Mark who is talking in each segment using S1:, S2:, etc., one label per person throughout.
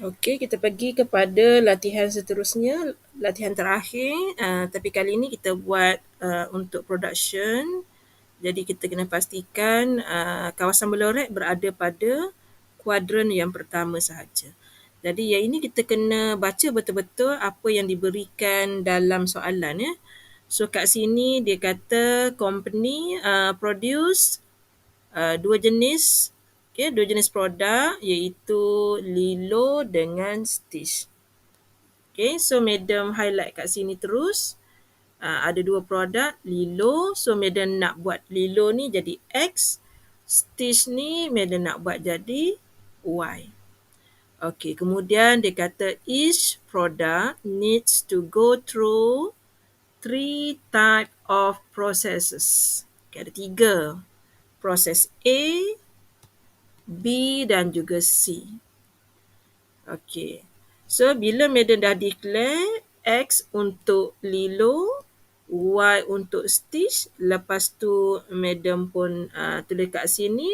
S1: Okey, kita pergi kepada latihan seterusnya, latihan terakhir. Tapi kali ini kita buat untuk production. Jadi kita kena pastikan kawasan Belorek berada pada kuadran yang pertama sahaja. Jadi yang ini kita kena baca betul-betul apa yang diberikan dalam soalan ya. So kat sini dia kata company produce dua jenis dua jenis produk iaitu Lilo dengan Stitch. Okay, so madam highlight kat sini terus. Ada dua produk Lilo, so madam nak buat Lilo ni jadi X, Stitch ni madam nak buat jadi Y. Okay, kemudian dia kata each product needs to go through 3 type of processes. Okay, ada 3. Proses A, B dan juga C. Okey. So bila madam dah declare X untuk Lilo, Y untuk Stitch, lepas tu madam pun tulis kat sini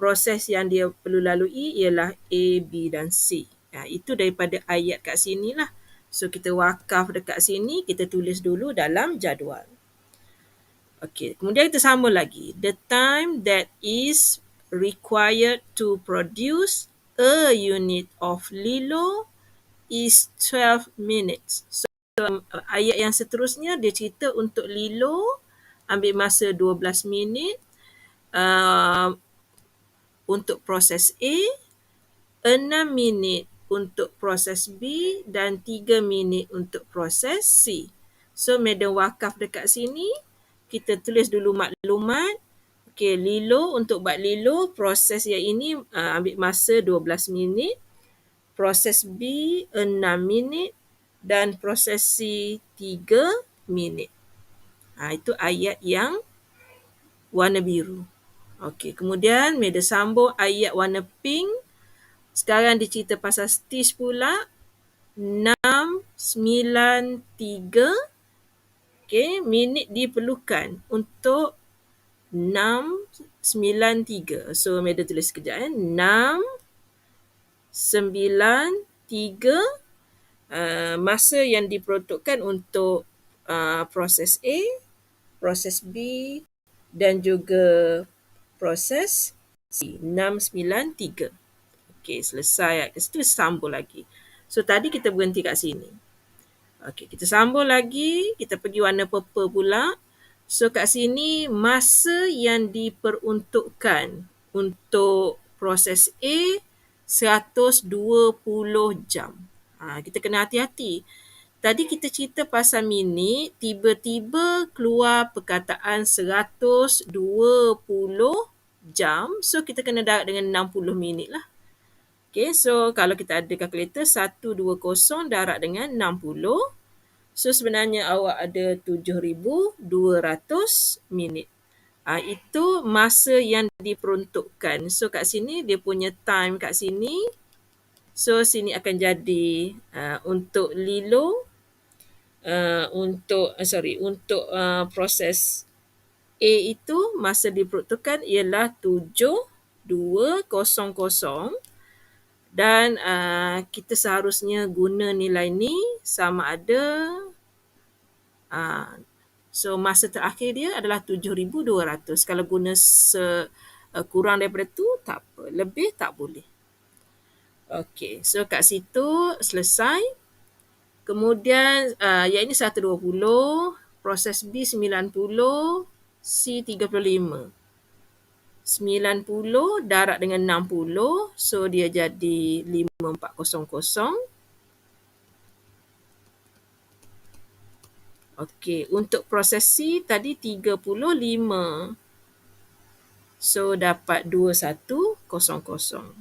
S1: proses yang dia perlu lalui ialah A, B dan C. Itu daripada ayat kat sini lah. So kita wakaf dekat sini, kita tulis dulu dalam jadual. Okey, kemudian kita sambung lagi. The time that is required to produce a unit of Lilo is 12 minutes. So ayat yang seterusnya dia cerita untuk Lilo ambil masa 12 minit. Untuk proses A, 6 minit untuk proses B dan 3 minit untuk proses C. So madam wakaf dekat sini, kita tulis dulu maklumat. Okey, Lilo, untuk buat Lilo, proses yang ini ambil masa 12 minit. Proses B 6 minit dan proses C 3 minit. Itu ayat yang warna biru. Okey, kemudian madam sambung ayat warna pink. Sekarang dia cerita pasal Stitch pula. 693 minit diperlukan untuk 693. So madam tulis sekejap 693 masa yang diperuntukkan untuk proses A, proses B dan juga proses C. 693. Okey, selesai. Kat situ sambung lagi. So tadi kita berhenti kat sini. Okey, kita sambung lagi. Kita pergi warna purple pula. So kat sini masa yang diperuntukkan untuk proses A 120 jam. Kita kena hati-hati. Tadi kita cerita pasal minit, tiba-tiba keluar perkataan 120 jam. So kita kena darab dengan 60 minit lah. Okay, so kalau kita ada kalkulator 120 darab dengan 60. So sebenarnya awak ada 7,200 minit. Itu masa yang diperuntukkan. So kat sini dia punya time kat sini. So sini akan jadi untuk Lilo, untuk proses A itu masa diperuntukkan ialah 7,200 dan kita seharusnya guna nilai ni sama ada so masa terakhir dia adalah 7,200. Kalau guna kurang daripada tu tak apa, lebih tak boleh. Okey, so kat situ selesai. Kemudian yang ini 120, proses B 90, C 35. 90 darab dengan 60, so dia jadi 5,400. Okey, untuk proses C tadi 35. So dapat 2100.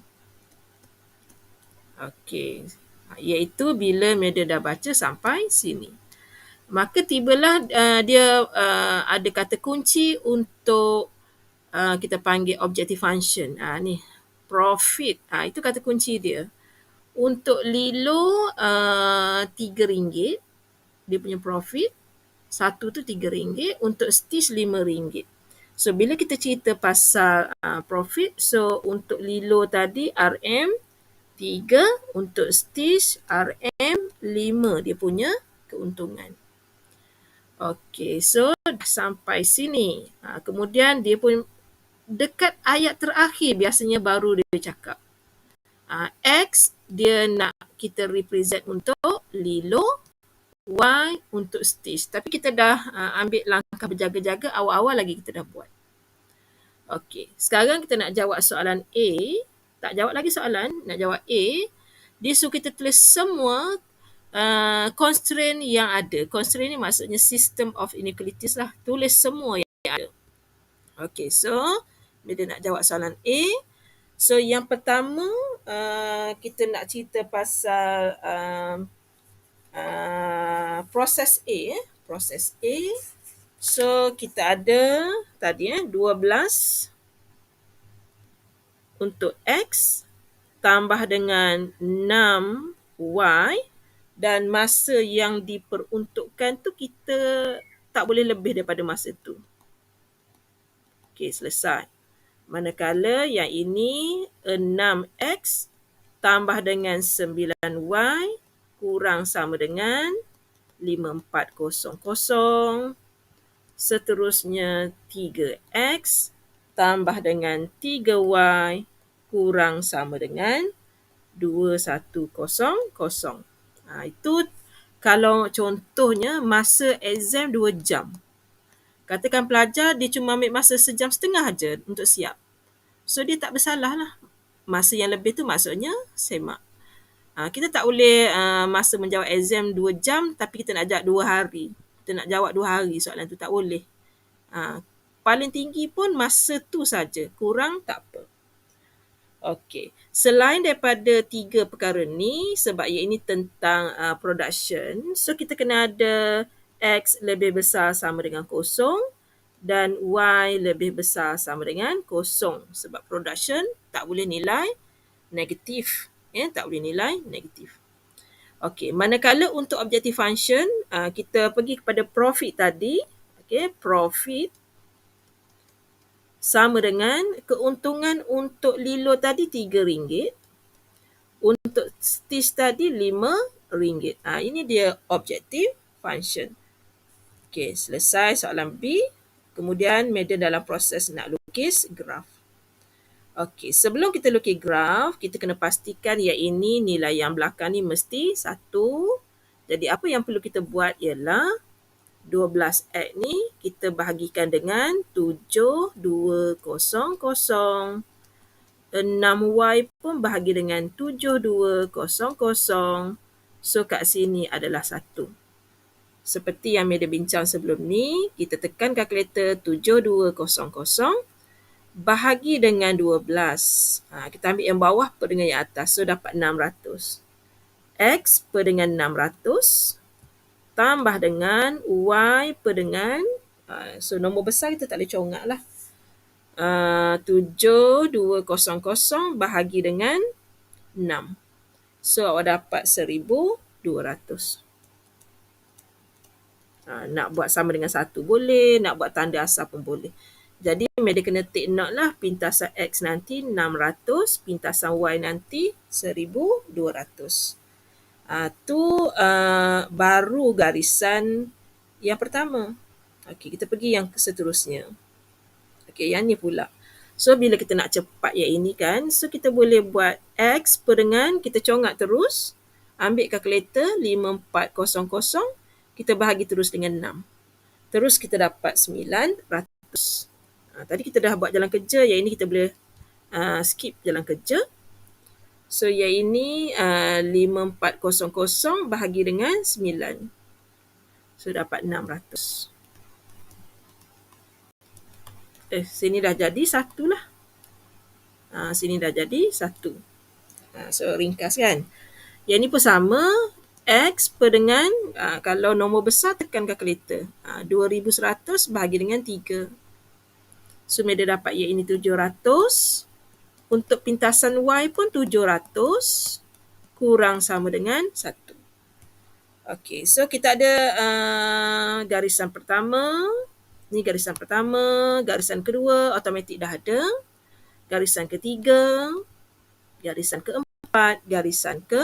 S1: Okey, iaitu bila madam dah baca sampai sini. Maka tibalah dia ada kata kunci untuk kita panggil objective function. Ni profit. Itu kata kunci dia. Untuk Lilo RM3 dia punya profit. Satu tu RM3. Untuk Stitch RM5. So bila kita cerita pasal profit, so untuk Lilo tadi RM 3 untuk stitch, RM 5 dia punya keuntungan. Okey, so dah sampai sini. Kemudian dia pun dekat ayat terakhir biasanya baru dia cakap. X dia nak kita represent untuk lilo, Y untuk stitch. Tapi kita dah ambil langkah berjaga-jaga, awal-awal lagi kita dah buat. Okey, sekarang kita nak jawab soalan A. Tak jawab lagi soalan, nak jawab A. Dia suruh kita tulis semua constraint yang ada. Constraint ni maksudnya system of inequalities lah. Tulis semua yang ada. Okey, so bila nak jawab soalan A, so yang pertama kita nak cerita pasal proses A. Proses A. So kita ada tadi 12 untuk X tambah dengan 6Y dan masa yang diperuntukkan tu kita tak boleh lebih daripada masa tu. Okey, selesai. Manakala yang ini 6X tambah dengan 9Y kurang sama dengan 5400. Seterusnya 3X tambah dengan 3Y kurang sama dengan 2100. Itu kalau contohnya masa exam 2 jam. Katakan pelajar dia cuma ambil masa 1.5 jam je untuk siap. So dia tak bersalah lah. Masa yang lebih tu maksudnya semak. Kita tak boleh masa menjawab exam 2 jam tapi kita nak jawab 2 hari. Kita nak jawab 2 hari soalan tu, tak boleh. Paling tinggi pun masa tu saja, kurang tak apa. Okey, selain daripada 3 perkara ni, sebab ia ini tentang production, so kita kena ada X lebih besar sama dengan kosong dan Y lebih besar sama dengan kosong. Sebab production tak boleh nilai negatif. Tak boleh nilai negatif. Okey, manakala untuk objective function, kita pergi kepada profit tadi. Okey, profit sama dengan keuntungan untuk lilo tadi RM3. Untuk stitch tadi RM5. Ini dia objective function. Okey, selesai soalan B. Kemudian Madam dalam proses nak lukis graf. Okey, sebelum kita lukis graf, kita kena pastikan yang ini nilai yang belakang ni mesti 1. Jadi apa yang perlu kita buat ialah 12X ni kita bahagikan dengan 7200. 6Y pun bahagi dengan 7200. So kat sini adalah 1. Seperti yang Madam bincang sebelum ni, kita tekan kalkulator 7200 bahagi dengan 12. Kita ambil yang bawah per dengan yang atas. So dapat 600. X per dengan 600 tambah dengan Y per dengan so nombor besar kita tak boleh congak lah. 7200 bahagi dengan 6. So awak dapat 1200. Nak buat sama dengan 1 boleh, nak buat tanda asal pun boleh. Jadi Madam kena take note lah, pintasan X nanti 600, pintasan Y nanti 1200. Tu baru garisan yang pertama. Okey, kita pergi yang seterusnya. Okey, yang ni pula. So bila kita nak cepat yang ini kan, so kita boleh buat X per dengan, kita congak terus, ambil kalkulator 5400, kita bahagi terus dengan 6. Terus kita dapat 900. Tadi kita dah buat jalan kerja, yang ini kita boleh skip jalan kerja. So yang ini 5400 bahagi dengan 9. So dapat 600. Sini dah jadi 1 lah. Sini dah jadi 1. So ringkas kan. Yang ni pun sama. X per dengan, kalau nombor besar tekan kalkulator. 2100 bahagi dengan 3. So Madam dapat yang ini 700. Untuk pintasan Y pun 700 kurang sama dengan 1. Okey, so kita ada garisan pertama. Ni garisan pertama. Garisan kedua automatik dah ada. Garisan ketiga. Garisan keempat. 4 garisan ke